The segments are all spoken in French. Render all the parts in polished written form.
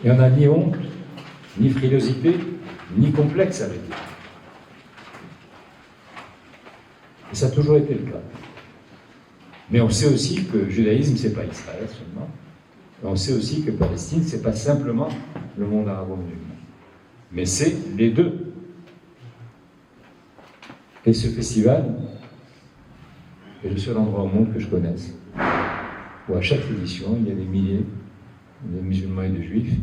Et on n'a ni honte, ni frilosité, ni complexe avec eux. Et ça a toujours été le cas. Mais on sait aussi que le judaïsme, ce n'est pas Israël seulement. Et on sait aussi que Palestine, ce n'est pas simplement le monde arabo-musulman. Mais c'est les deux. Et ce festival est le seul endroit au monde que je connaisse où à chaque édition, il y a des milliers de musulmans et de juifs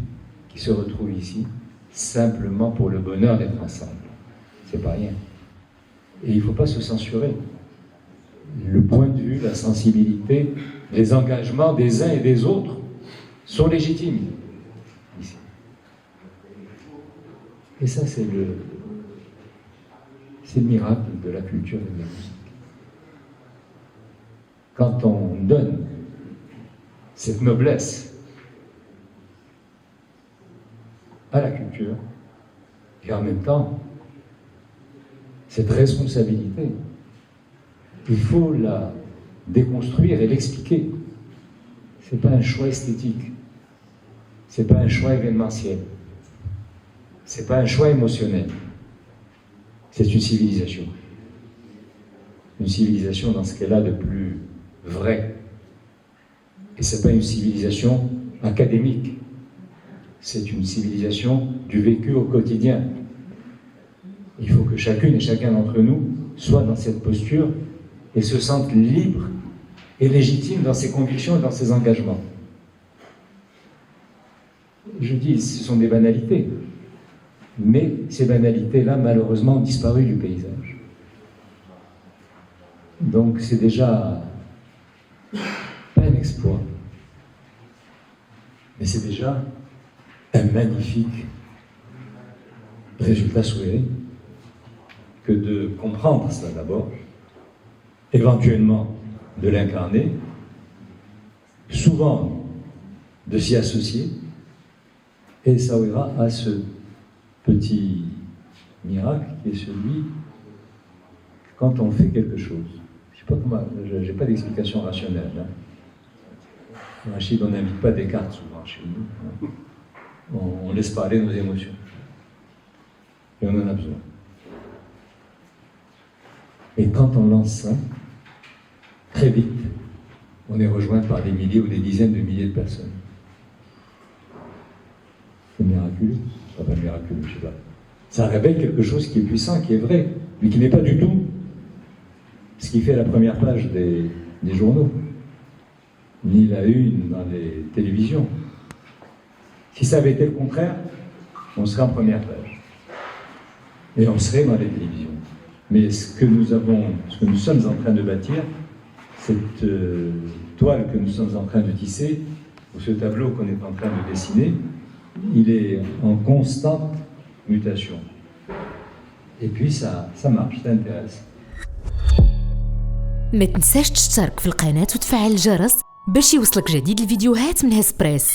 qui se retrouvent ici simplement pour le bonheur d'être ensemble. C'est pas rien. Et il ne faut pas se censurer. Le point de vue, la sensibilité, les engagements des uns et des autres sont légitimes ici. Et ça, c'est le miracle de la culture et de la musique. Quand on donne cette noblesse à la culture, et en même temps, cette responsabilité, il faut la déconstruire et l'expliquer. Ce n'est pas un choix esthétique, ce n'est pas un choix événementiel, ce n'est pas un choix émotionnel, c'est une civilisation. Une civilisation dans ce qu'elle a de plus vrai. Et ce n'est pas une civilisation académique, c'est une civilisation du vécu au quotidien. Il faut que chacune et chacun d'entre nous soit dans cette posture et se sente libre et légitime dans ses convictions et dans ses engagements. Je dis, ce sont des banalités, mais ces banalités-là, malheureusement, ont disparu du paysage. Donc c'est déjà pas un exploit, mais c'est déjà un magnifique résultat souhaité que de comprendre ça d'abord, éventuellement de l'incarner, souvent de s'y associer, et ça ouvrira à ce petit miracle qui est celui quand on fait quelque chose. Je sais pas comment, j'ai pas d'explication rationnelle. Rachid, on n'invite pas Descartes souvent chez nous. On laisse parler nos émotions. Et on en a besoin. Et quand on lance ça, très vite, on est rejoint par des milliers ou des dizaines de milliers de personnes. C'est miraculeux. Pas miraculeux, je sais pas. Ça révèle quelque chose qui est puissant, qui est vrai, mais qui n'est pas du tout ce qui fait la première page des journaux, ni la une dans les télévisions. Si ça avait été le contraire, on serait en première page. Et on serait dans les télévisions. Mais ce que nous sommes en train de bâtir, cette toile que nous sommes en train de tisser, ou ce tableau qu'on est en train de dessiner, il est en constante mutation. Et puis ça marche, ça intéresse. ما تنساش تشترك في القناة وتفعل الجرس باش يوصلك جديد الفيديوهات من هسبريس.